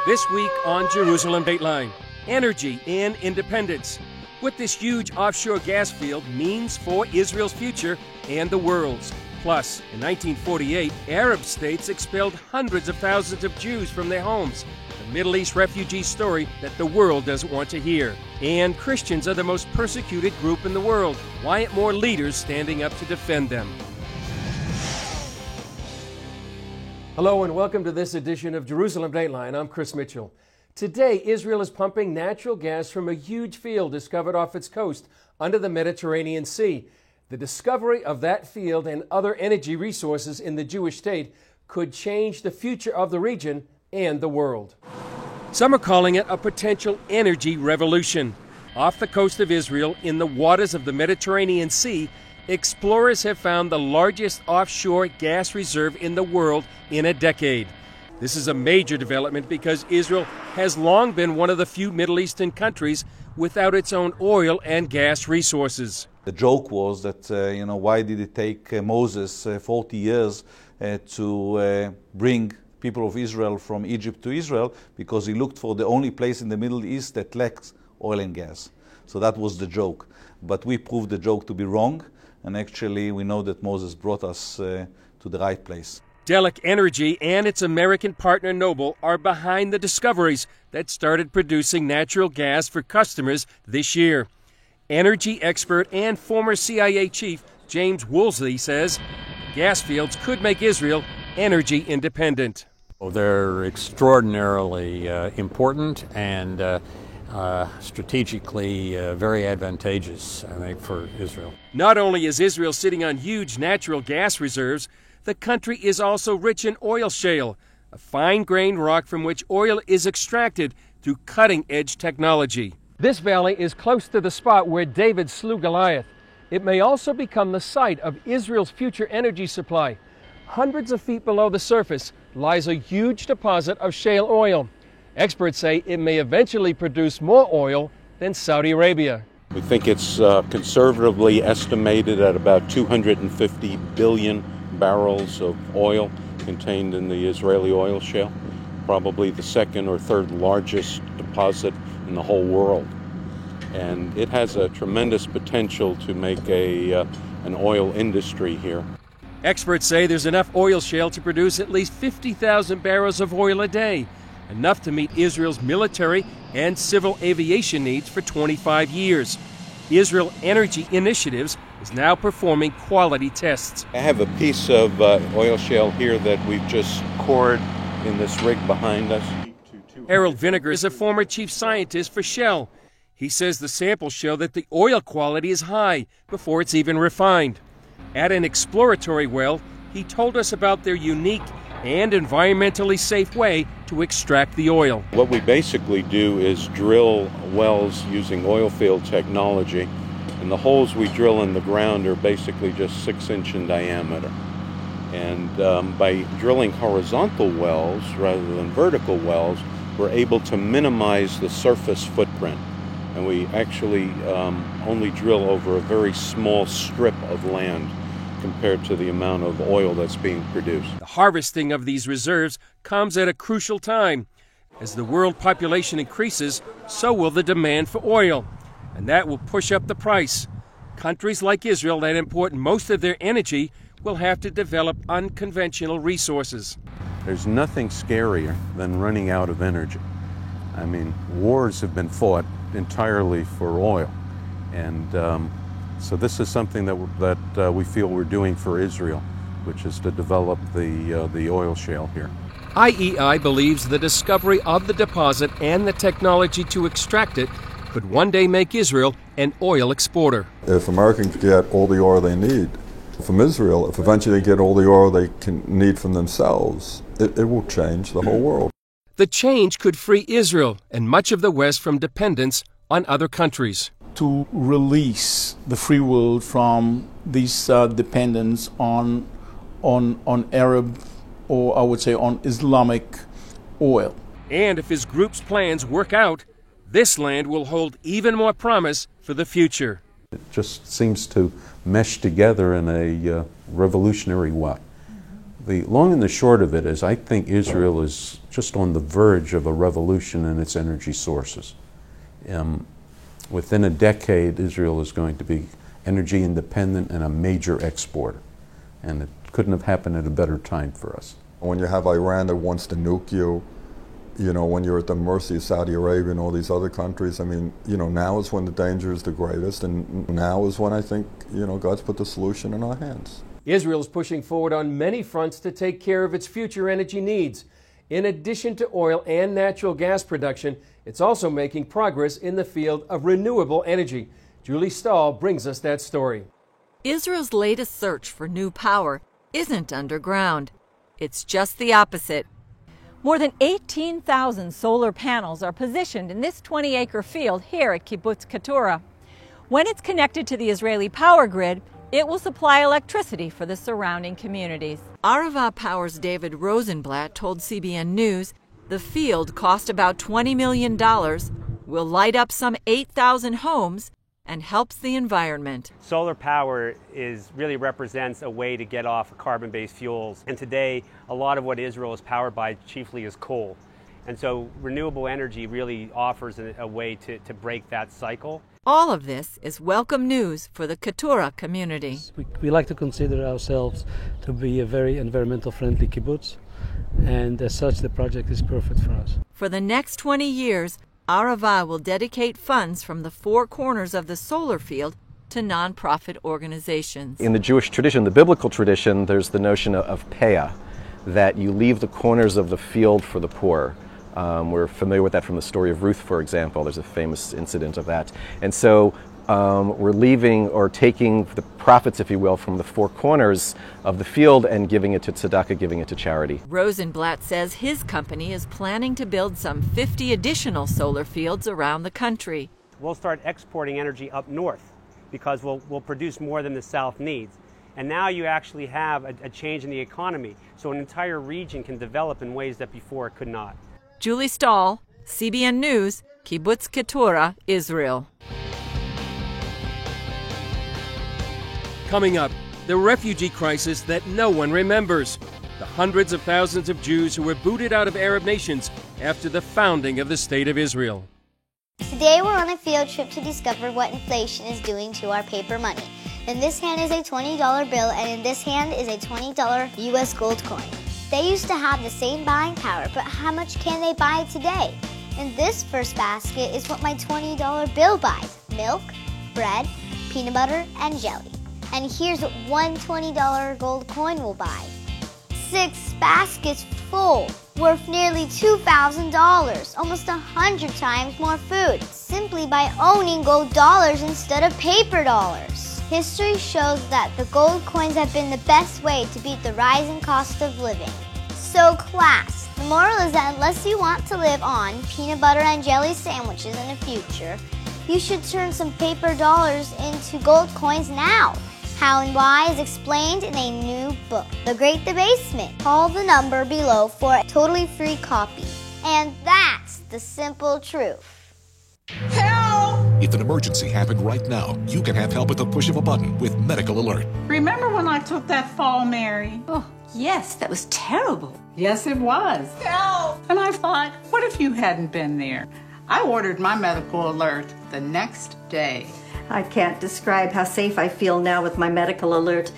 This week on Jerusalem Dateline, energy and independence. What this huge offshore gas field means for Israel's future and the world's. Plus, in 1948, Arab states expelled hundreds of thousands of Jews from their homes. The Middle East refugee story that the world doesn't want to hear. And Christians are the most persecuted group in the world. Why aren't more leaders standing up to defend them? Hello and welcome to this edition of Jerusalem Dateline. I'm Chris Mitchell. Today, Israel is pumping natural gas from a huge field discovered off its coast under the Mediterranean Sea. The discovery of that field and other energy resources in the Jewish state could change the future of the region and the world. Some are calling it a potential energy revolution. Off the coast of Israel, in the waters of the Mediterranean Sea, explorers have found the largest offshore gas reserve in the world in a decade. This is a major development because Israel has long been one of the few Middle Eastern countries without its own oil and gas resources. The joke was that, why did it take Moses 40 years to bring people of Israel from Egypt to Israel? Because he looked for the only place in the Middle East that lacked oil and gas. So that was the joke. But we proved the joke to be wrong. And actually, we know that Moses brought us to the right place. Delek Energy and its American partner Noble are behind the discoveries that started producing natural gas for customers this year. Energy expert and former CIA chief James Woolsey says gas fields could make Israel energy independent. They're extraordinarily important and strategically very advantageous, I think, for Israel. Not only is Israel sitting on huge natural gas reserves, the country is also rich in oil shale, a fine-grained rock from which oil is extracted through cutting-edge technology. This valley is close to the spot where David slew Goliath. It may also become the site of Israel's future energy supply. Hundreds of feet below the surface lies a huge deposit of shale oil. Experts say it may eventually produce more oil than Saudi Arabia. We think it's conservatively estimated at about 250 billion barrels of oil contained in the Israeli oil shale, probably the second or third largest deposit in the whole world. And it has a tremendous potential to make an oil industry here. Experts say there's enough oil shale to produce at least 50,000 barrels of oil a day, enough to meet Israel's military and civil aviation needs for 25 years. Israel Energy Initiatives is now performing quality tests. I have a piece of oil shale here that we've just cored in this rig behind us. Harold Vinegar is a former chief scientist for Shell. He says the samples show that the oil quality is high before it's even refined. At an exploratory well, he told us about their unique and environmentally safe way to extract the oil. What we basically do is drill wells using oil field technology, and the holes we drill in the ground are basically just 6-inch in diameter. And by drilling horizontal wells rather than vertical wells, we're able to minimize the surface footprint. And we actually only drill over a very small strip of land compared to the amount of oil that's being produced. The harvesting of these reserves comes at a crucial time. As the world population increases, so will the demand for oil, and that will push up the price. Countries like Israel that import most of their energy will have to develop unconventional resources. There's nothing scarier than running out of energy. I mean, wars have been fought entirely for oil, and so this is something that we feel we're doing for Israel, which is to develop the oil shale here. IEI believes the discovery of the deposit and the technology to extract it could one day make Israel an oil exporter. If Americans get all the oil they need from Israel, if eventually they get all the oil they can need from themselves, it will change the whole world. The change could free Israel and much of the West from dependence on other countries. To release the free world from this dependence on Arab, or I would say on Islamic oil. And if his group's plans work out, this land will hold even more promise for the future. It just seems to mesh together in a revolutionary way. The long and the short of it is I think Israel is just on the verge of a revolution in its energy sources. Within a decade, Israel is going to be energy independent and a major exporter. And it couldn't have happened at a better time for us. When you have Iran that wants to nuke you, when you're at the mercy of Saudi Arabia and all these other countries, now is when the danger is the greatest, and now is when I think, God's put the solution in our hands. Israel is pushing forward on many fronts to take care of its future energy needs. In addition to oil and natural gas production, it's also making progress in the field of renewable energy. Julie Stahl brings us that story. Israel's latest search for new power isn't underground. It's just the opposite. More than 18,000 solar panels are positioned in this 20-acre field here at Kibbutz Keturah. When it's connected to the Israeli power grid, it will supply electricity for the surrounding communities. Arava Power's David Rosenblatt told CBN News the field cost about $20 million, will light up some 8,000 homes, and helps the environment. Solar power really represents a way to get off carbon-based fuels. And today, a lot of what Israel is powered by chiefly is coal. And so renewable energy really offers a way to break that cycle. All of this is welcome news for the Keturah community. We like to consider ourselves to be a very environmental friendly kibbutz, and as such the project is perfect for us. For the next 20 years, Arava will dedicate funds from the four corners of the solar field to nonprofit organizations. In the Jewish tradition, the biblical tradition, there's the notion of peah, that you leave the corners of the field for the poor. We're familiar with that from the story of Ruth, for example. There's a famous incident of that. And so we're leaving or taking the profits, if you will, from the four corners of the field and giving it to tzedakah, giving it to charity. Rosenblatt says his company is planning to build some 50 additional solar fields around the country. We'll start exporting energy up north because we'll produce more than the South needs. And now you actually have a change in the economy, so an entire region can develop in ways that before it could not. Julie Stahl, CBN News, Kibbutz Keturah, Israel. Coming up, the refugee crisis that no one remembers. The hundreds of thousands of Jews who were booted out of Arab nations after the founding of the State of Israel. Today we're on a field trip to discover what inflation is doing to our paper money. In this hand is a $20 bill, and in this hand is a $20 U.S. gold coin. They used to have the same buying power, but how much can they buy today? In this first basket is what my $20 bill buys: milk, bread, peanut butter, and jelly. And here's what one $20 gold coin will buy: 6 baskets full, worth nearly $2,000, almost 100 times more food, simply by owning gold dollars instead of paper dollars. History shows that the gold coins have been the best way to beat the rising cost of living. So class, the moral is that unless you want to live on peanut butter and jelly sandwiches in the future, you should turn some paper dollars into gold coins now. How and why is explained in a new book, The Great Debasement. Call the number below for a totally free copy. And that's the simple truth. Help! If an emergency happened right now, you can have help at the push of a button with Medical Alert. Remember when I took that fall, Mary? Oh, yes, that was terrible. Yes, it was. Help! And I thought, what if you hadn't been there? I ordered my Medical Alert the next day. I can't describe how safe I feel now with my Medical Alert.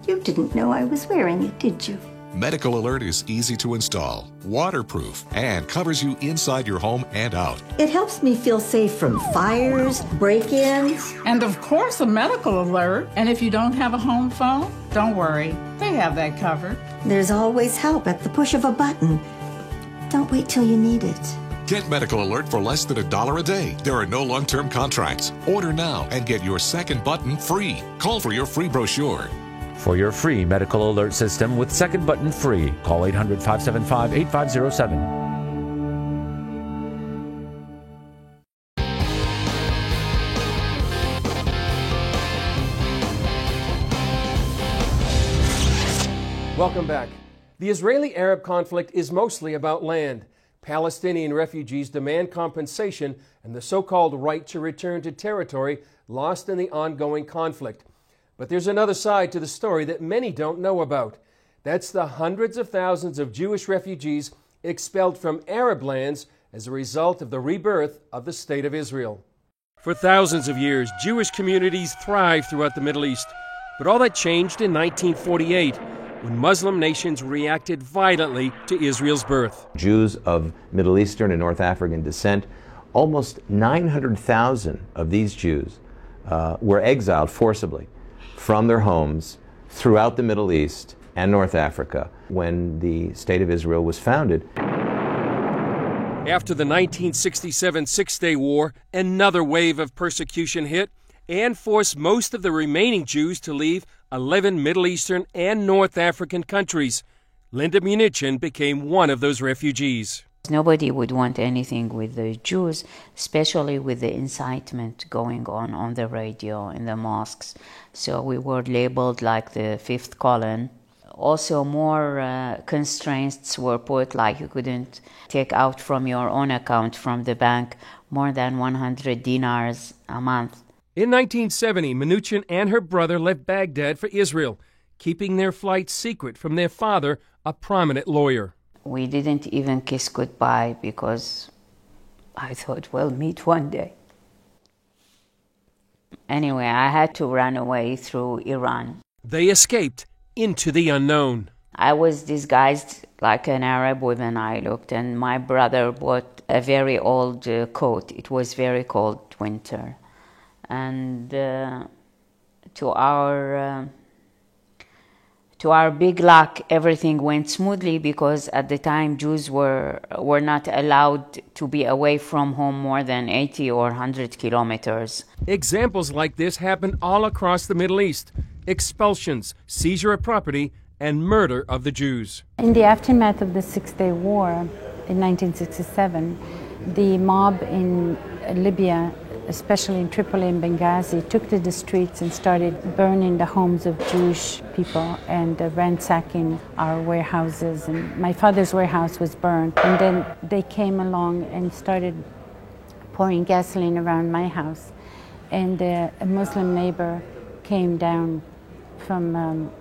You didn't know I was wearing it, did you? Medical Alert is easy to install, waterproof, and covers you inside your home and out. It helps me feel safe from fires, break-ins. And of course, a Medical Alert. And if you don't have a home phone, don't worry. They have that covered. There's always help at the push of a button. Don't wait till you need it. Get Medical Alert for less than $1 a day. There are no long-term contracts. Order now and get your second button free. Call for your free brochure. For your free Medical Alert system with second button free, call 800-575-8507. Welcome back. The Israeli-Arab conflict is mostly about land. Palestinian refugees demand compensation and the so-called right to return to territory lost in the ongoing conflict. But there's another side to the story that many don't know about. That's the hundreds of thousands of Jewish refugees expelled from Arab lands as a result of the rebirth of the State of Israel. For thousands of years, Jewish communities thrived throughout the Middle East. But all that changed in 1948, when Muslim nations reacted violently to Israel's birth. Jews of Middle Eastern and North African descent, almost 900,000 of these Jews were exiled forcibly from their homes throughout the Middle East and North Africa when the State of Israel was founded. After the 1967 Six-Day War, another wave of persecution hit and forced most of the remaining Jews to leave 11 Middle Eastern and North African countries. Linda Munichen became one of those refugees. Nobody would want anything with the Jews, especially with the incitement going on the radio, in the mosques. So we were labeled like the fifth column. Also, more constraints were put, like you couldn't take out from your own account from the bank more than 100 dinars a month. In 1970, Munichen and her brother left Baghdad for Israel, keeping their flight secret from their father, a prominent lawyer. We didn't even kiss goodbye because I thought we'll meet one day. Anyway, I had to run away through Iran. They escaped into the unknown. I was disguised like an Arab woman, I looked, and my brother bought a very old coat. It was very cold winter. And to our big luck, everything went smoothly because at the time Jews were not allowed to be away from home more than 80 or 100 kilometers. Examples like this happen all across the Middle East. Expulsions, seizure of property, and murder of the Jews. In the aftermath of the Six-Day War in 1967, the mob in Libya, especially in Tripoli and Benghazi, took to the streets and started burning the homes of Jewish people and ransacking our warehouses. And my father's warehouse was burned. And then they came along and started pouring gasoline around my house. And a Muslim neighbor came down from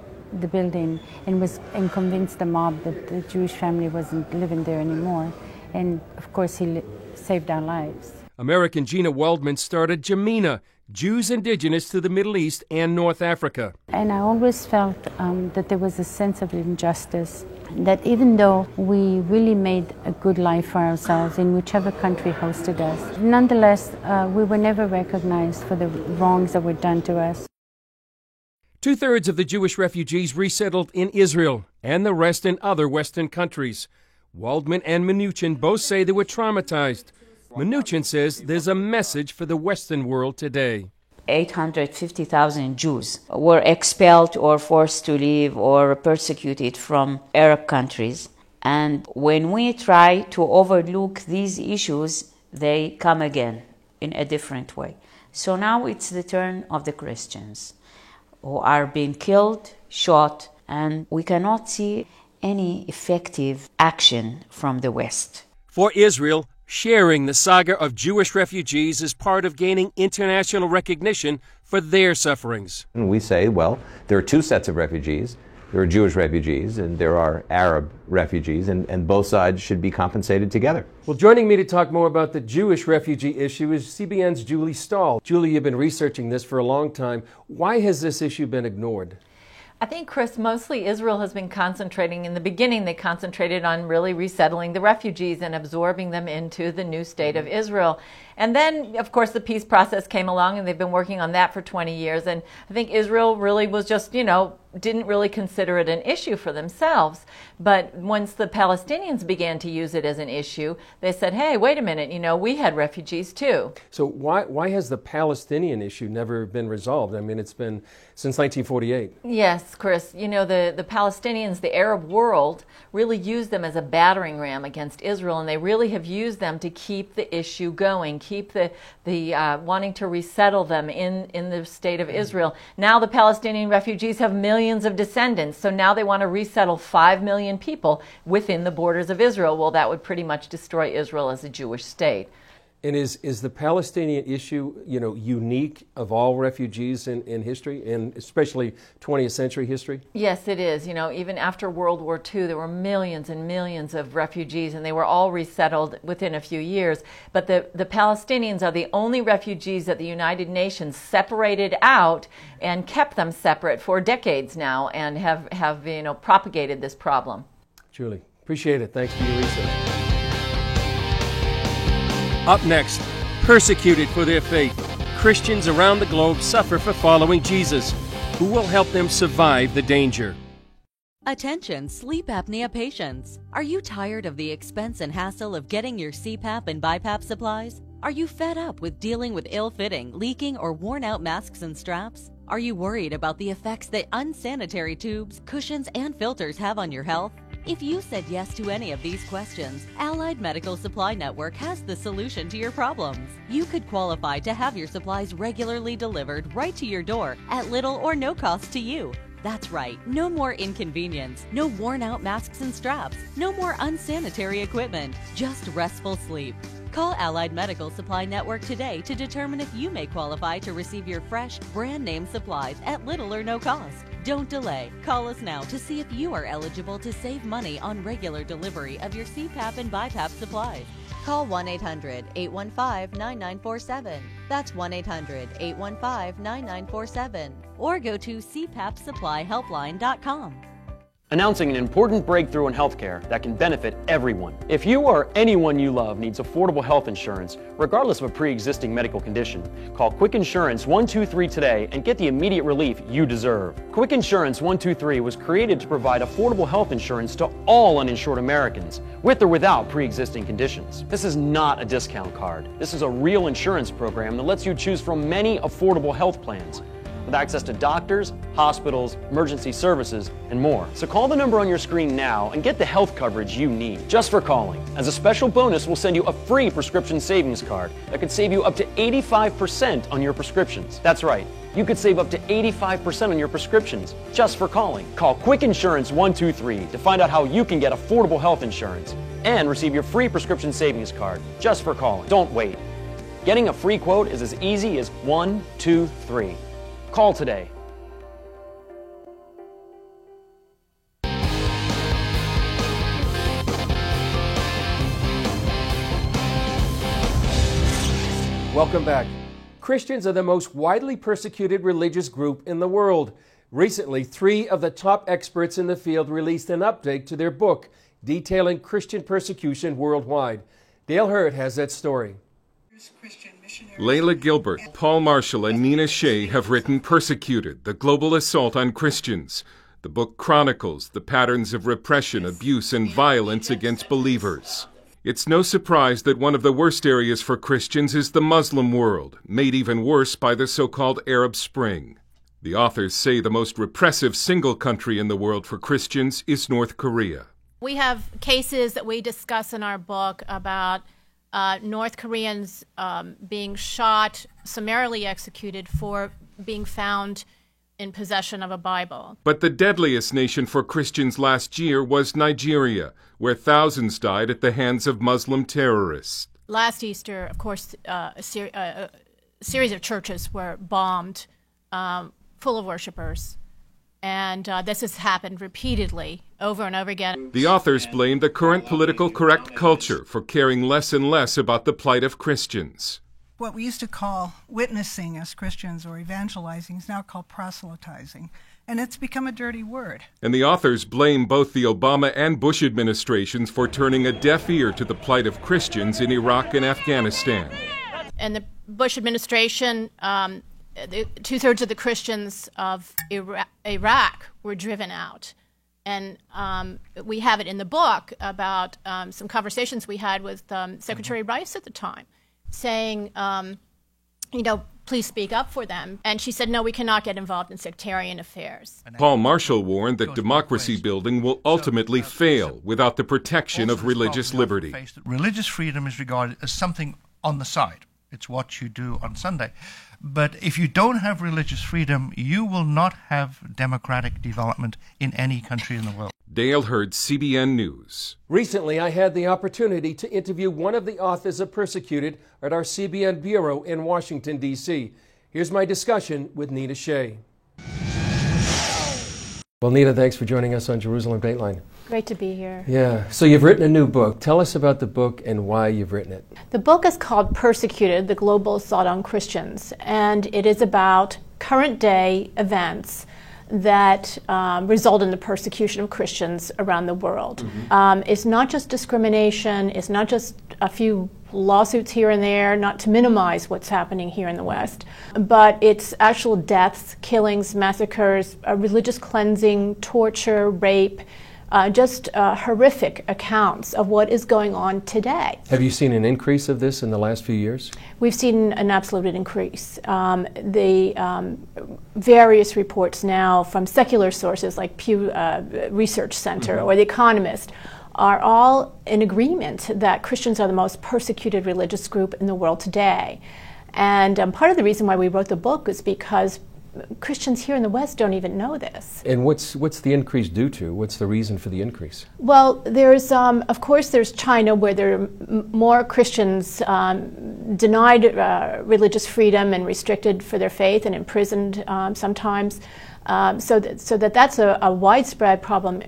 the building and convinced the mob that the Jewish family wasn't living there anymore. And of course, he saved our lives. American Gina Waldman started Jamina, Jews indigenous to the Middle East and North Africa. And I always felt that there was a sense of injustice, that even though we really made a good life for ourselves in whichever country hosted us, nonetheless, we were never recognized for the wrongs that were done to us. Two-thirds of the Jewish refugees resettled in Israel and the rest in other Western countries. Waldman and Munichen both say they were traumatized. Munichen says there's a message for the Western world today. 850,000 Jews were expelled or forced to leave or persecuted from Arab countries. And when we try to overlook these issues, they come again in a different way. So now it's the turn of the Christians, who are being killed, shot, and we cannot see any effective action from the West. For Israel, sharing the saga of Jewish refugees is part of gaining international recognition for their sufferings. And we say, well, there are two sets of refugees. There are Jewish refugees and there are Arab refugees, and both sides should be compensated together. Well, joining me to talk more about the Jewish refugee issue is CBN's Julie Stahl. Julie, you've been researching this for a long time. Why has this issue been ignored? I think, Chris, mostly Israel has been concentrating, in the beginning they concentrated on really resettling the refugees and absorbing them into the new state of Israel. And then, of course, the peace process came along and they've been working on that for 20 years. And I think Israel really was just, didn't really consider it an issue for themselves. But once the Palestinians began to use it as an issue, they said, hey, wait a minute, we had refugees too. So why has the Palestinian issue never been resolved? I mean, it's been since 1948. Yes, Chris. The Palestinians, the Arab world, really used them as a battering ram against Israel, and they really have used them to keep the issue going, keep the wanting to resettle them in the state of Israel. Now the Palestinian refugees have millions of descendants, so now they want to resettle 5 million people within the borders of Israel. Well, that would pretty much destroy Israel as a Jewish state. And is the Palestinian issue, unique of all refugees in history, and especially 20th century history? Yes, it is. Even after World War II, there were millions and millions of refugees, and they were all resettled within a few years. But the Palestinians are the only refugees that the United Nations separated out and kept them separate for decades now, and have propagated this problem. Julie, appreciate it. Thanks for your research. Up next, persecuted for their faith, Christians around the globe suffer for following Jesus. Who will help them survive the danger? Attention sleep apnea patients. Are you tired of the expense and hassle of getting your CPAP and BiPAP supplies? Are you fed up with dealing with ill-fitting, leaking, or worn-out masks and straps? Are you worried about the effects that unsanitary tubes, cushions, and filters have on your health? If you said yes to any of these questions, Allied Medical Supply Network has the solution to your problems. You could qualify to have your supplies regularly delivered right to your door at little or no cost to you. That's right, no more inconvenience, no worn-out masks and straps, no more unsanitary equipment, just restful sleep. Call Allied Medical Supply Network today to determine if you may qualify to receive your fresh, brand-name supplies at little or no cost. Don't delay. Call us now to see if you are eligible to save money on regular delivery of your CPAP and BiPAP supplies. Call 1-800-815-9947. That's 1-800-815-9947. Or go to cpapsupplyhelpline.com. Announcing an important breakthrough in healthcare that can benefit everyone. If you or anyone you love needs affordable health insurance, regardless of a pre-existing medical condition, call Quick Insurance 123 today and get the immediate relief you deserve. Quick Insurance 123 was created to provide affordable health insurance to all uninsured Americans, with or without pre-existing conditions. This is not a discount card. This is a real insurance program that lets you choose from many affordable health plans, with access to doctors, hospitals, emergency services, and more. So call the number on your screen now and get the health coverage you need, just for calling. As a special bonus, we'll send you a free prescription savings card that could save you up to 85% on your prescriptions. That's right, you could save up to 85% on your prescriptions just for calling. Call Quick Insurance 123 to find out how you can get affordable health insurance and receive your free prescription savings card just for calling. Don't wait. Getting a free quote is as easy as 1, 2, 3. Call today. Welcome back. Christians are the most widely persecuted religious group in the world. Recently, 3 of the top experts in the field released an update to their book detailing Christian persecution worldwide. Dale Hurd has that story. Layla Gilbert, Paul Marshall, and Nina Shea have written Persecuted, the Global Assault on Christians. The book chronicles the patterns of repression, abuse, and violence against believers. It's no surprise that one of the worst areas for Christians is the Muslim world, made even worse by the so-called Arab Spring. The authors say the most repressive single country in the world for Christians is North Korea. We have cases that we discuss in our book about North Koreans being shot, summarily executed for being found in possession of a Bible. But the deadliest nation for Christians last year was Nigeria, where thousands died at the hands of Muslim terrorists. Last Easter, of course, a series of churches were bombed, full of worshipers. And this has happened repeatedly, over and over again. The authors blame the current political correct culture for caring less and less about the plight of Christians. What we used to call witnessing as Christians or evangelizing is now called proselytizing, and it's become a dirty word. And the authors blame both the Obama and Bush administrations for turning a deaf ear to the plight of Christians in Iraq and Afghanistan. And the Bush administration, 2/3 of the Christians of Iraq were driven out. And we have it in the book about some conversations we had with Secretary Rice at the time, saying, please speak up for them. And she said, no, we cannot get involved in sectarian affairs. Paul Marshall warned that democracy building will ultimately fail without the protection of religious liberty. Religious freedom is regarded as something on the side. It's what you do on Sunday. But if you don't have religious freedom, you will not have democratic development in any country in the world. Dale Hurd, CBN News. Recently, I had the opportunity to interview one of the authors of Persecuted at our CBN Bureau in Washington, D.C. Here's my discussion with Nina Shea. Well, Nina, thanks for joining us on Jerusalem Dateline. Great to be here. Yeah, so you've written a new book. Tell us about the book and why you've written it. The book is called Persecuted, the Global Assault on Christians, and it is about current day events that result in the persecution of Christians around the world. It's not just discrimination, it's not just a few lawsuits here and there, not to minimize what's happening here in the West, but it's actual deaths, killings, massacres, religious cleansing, torture, rape, just horrific accounts of what is going on today. Have you seen an increase of this in the last few years? We've seen an absolute increase. The various reports now from secular sources like Pew Research Center or The Economist are all in agreement that Christians are the most persecuted religious group in the world today. And part of the reason why we wrote the book is because Christians here in the West don't even know this. And what's the increase due to? What's the reason for the increase? Well, there's, of course, there's China, where there are more Christians denied religious freedom and restricted for their faith and imprisoned sometimes. So that's a widespread problem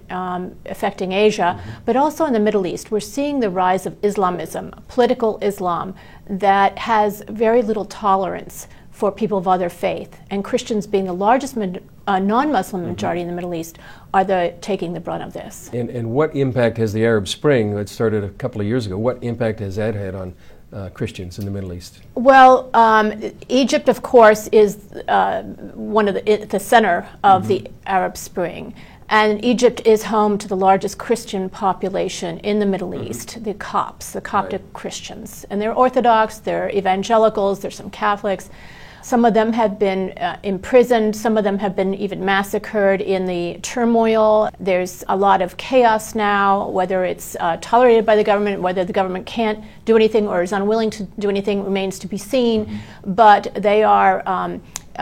affecting Asia, but also in the Middle East. We're seeing the rise of Islamism, political Islam, that has very little tolerance for people of other faith, and Christians, being the largest non-Muslim majority in the Middle East, are taking the brunt of this. And what impact has the Arab Spring that started a couple of years ago, what impact has that had on Christians in the Middle East? Well, Egypt, of course, is one of the center of the Arab Spring. And Egypt is home to the largest Christian population in the Middle East, the Copts, the Coptic Christians. And they're Orthodox, they're evangelicals, there's some Catholics. Some of them have been imprisoned, some of them have been even massacred in the turmoil. There's a lot of chaos now, whether it's tolerated by the government, whether the government can't do anything or is unwilling to do anything remains to be seen. But they are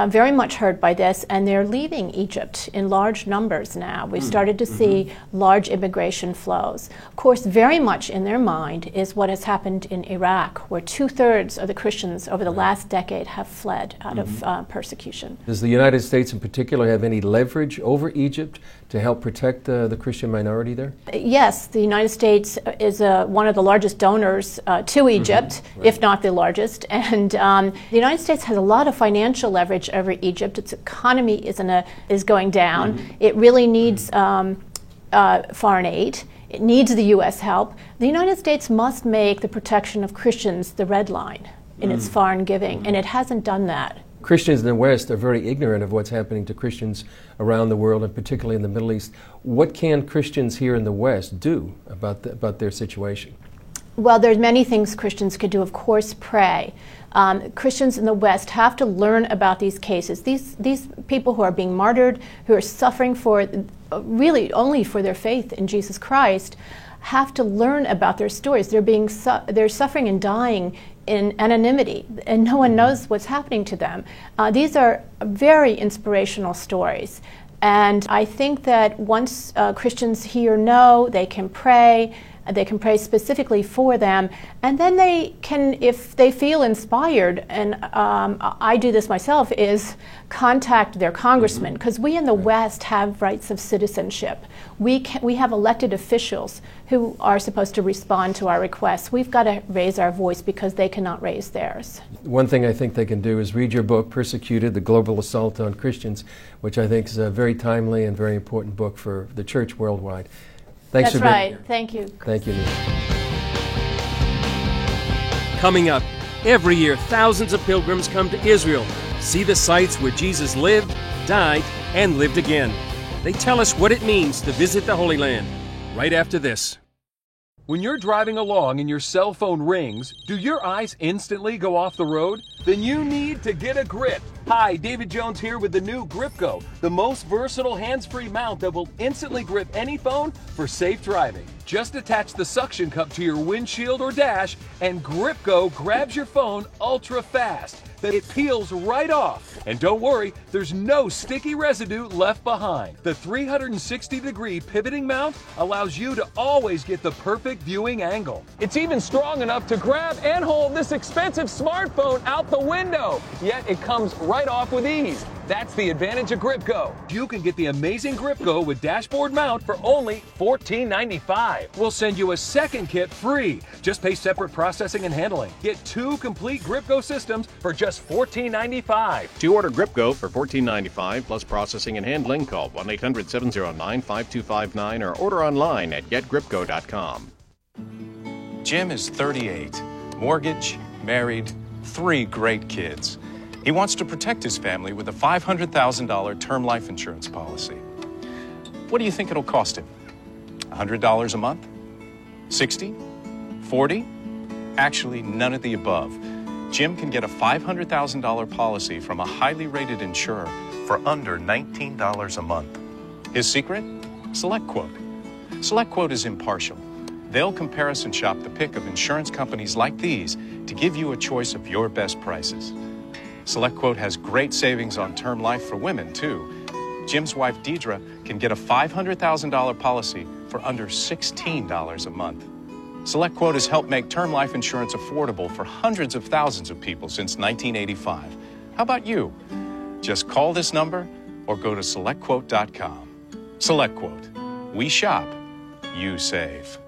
very much hurt by this, and they're leaving Egypt in large numbers now. We've started to see large immigration flows. Of course, very much in their mind is what has happened in Iraq, where 2/3 of the Christians over the last decade have fled out of persecution. Does the United States in particular have any leverage over Egypt to help protect the Christian minority there? Yes, the United States is one of the largest donors to Egypt, if not the largest, and the United States has a lot of financial leverage over Egypt. Its economy is going down. It really needs foreign aid. It needs the U.S. help. The United States must make the protection of Christians the red line in its foreign giving, and it hasn't done that. Christians in the West are very ignorant of what's happening to Christians around the world, and particularly in the Middle East. What can Christians here in the West do about their situation? Well, there's many things Christians could do. Of course, pray. Christians in the West have to learn about these cases. These people who are being martyred, who are suffering for really only for their faith in Jesus Christ, have to learn about their stories. They're suffering and dying in anonymity, and no one knows what's happening to them. These are very inspirational stories. And I think that once Christians here know, they can pray specifically for them, and then they can, if they feel inspired, and I do this myself, is contact their congressman, because we in the West have rights of citizenship. We have elected officials who are supposed to respond to our requests. We've got to raise our voice because they cannot raise theirs. One thing I think they can do is read your book, Persecuted, the Global Assault on Christians, which I think is a very timely and very important book for the church worldwide. Thanks That's for being right. here. Thank you. Thank you, Neil. Coming up, every year thousands of pilgrims come to Israel, see the sites where Jesus lived, died, and lived again. They tell us what it means to visit the Holy Land. Right after this. When you're driving along and your cell phone rings, do your eyes instantly go off the road? Then you need to get a grip. Hi, David Jones here with the new Grip Go, the most versatile hands-free mount that will instantly grip any phone for safe driving. Just attach the suction cup to your windshield or dash, and Grip Go grabs your phone ultra fast. Then it peels right off. And don't worry, there's no sticky residue left behind. The 360-degree pivoting mount allows you to always get the perfect viewing angle. It's even strong enough to grab and hold this expensive smartphone out the window. Yet it comes right off with ease. That's the advantage of Grip Go. You can get the amazing Grip Go with dashboard mount for only $14.95. We'll send you a second kit free. Just pay separate processing and handling. Get 2 complete Grip Go systems for just $14.95. To order Grip Go for $14.95 plus processing and handling, call 1-800-709-5259 or order online at getgripgo.com. Jim is 38, mortgage, married, 3 great kids. He wants to protect his family with a $500,000 term life insurance policy. What do you think it'll cost him? $100 a month? 60? 40? Actually, none of the above. Jim can get a $500,000 policy from a highly rated insurer for under $19 a month. His secret? SelectQuote. SelectQuote is impartial. They'll comparison and shop the pick of insurance companies like these to give you a choice of your best prices. SelectQuote has great savings on term life for women, too. Jim's wife, Deidre, can get a $500,000 policy for under $16 a month. SelectQuote has helped make term life insurance affordable for hundreds of thousands of people since 1985. How about you? Just call this number or go to SelectQuote.com. SelectQuote. We shop, you save.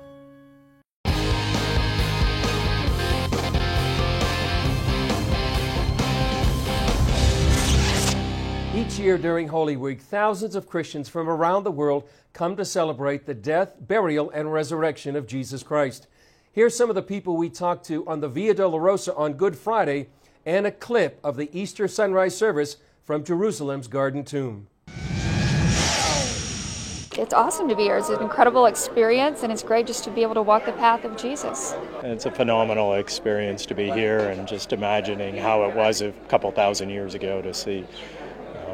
Each year during Holy Week, thousands of Christians from around the world come to celebrate the death, burial, and resurrection of Jesus Christ. Here's some of the people we talked to on the Via Dolorosa on Good Friday and a clip of the Easter sunrise service from Jerusalem's Garden Tomb. It's awesome to be here. It's an incredible experience, and it's great just to be able to walk the path of Jesus. It's a phenomenal experience to be here, and just imagining how it was a couple thousand years ago to see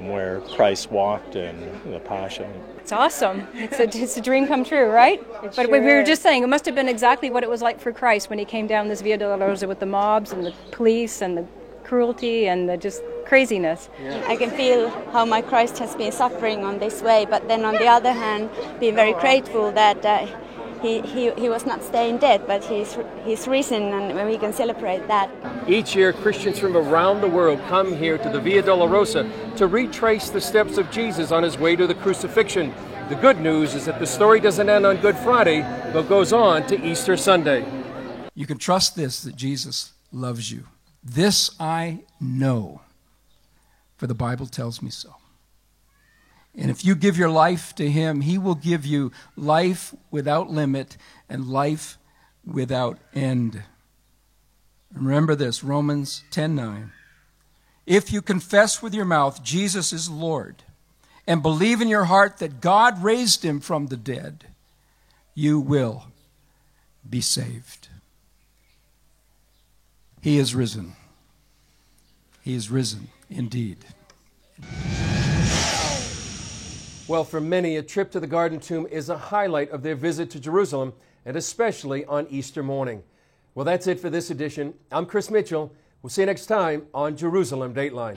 where Christ walked and the Passion. It's awesome. It's a dream come true, right? But we were just saying, it must have been exactly what it was like for Christ when he came down this Via Dolorosa with the mobs and the police and the cruelty and the just craziness. I can feel how my Christ has been suffering on this way, but then on the other hand, being very grateful that he was not staying dead, but he's risen, and we can celebrate that. Each year, Christians from around the world come here to the Via Dolorosa to retrace the steps of Jesus on his way to the crucifixion. The good news is that the story doesn't end on Good Friday, but goes on to Easter Sunday. You can trust this, that Jesus loves you. This I know, for the Bible tells me so. And if you give your life to him, he will give you life without limit and life without end. Remember this, Romans 10:9. If you confess with your mouth Jesus is Lord and believe in your heart that God raised him from the dead, you will be saved. He is risen. He is risen indeed. Well, for many, a trip to the Garden Tomb is a highlight of their visit to Jerusalem, and especially on Easter morning. Well, that's it for this edition. I'm Chris Mitchell. We'll see you next time on Jerusalem Dateline.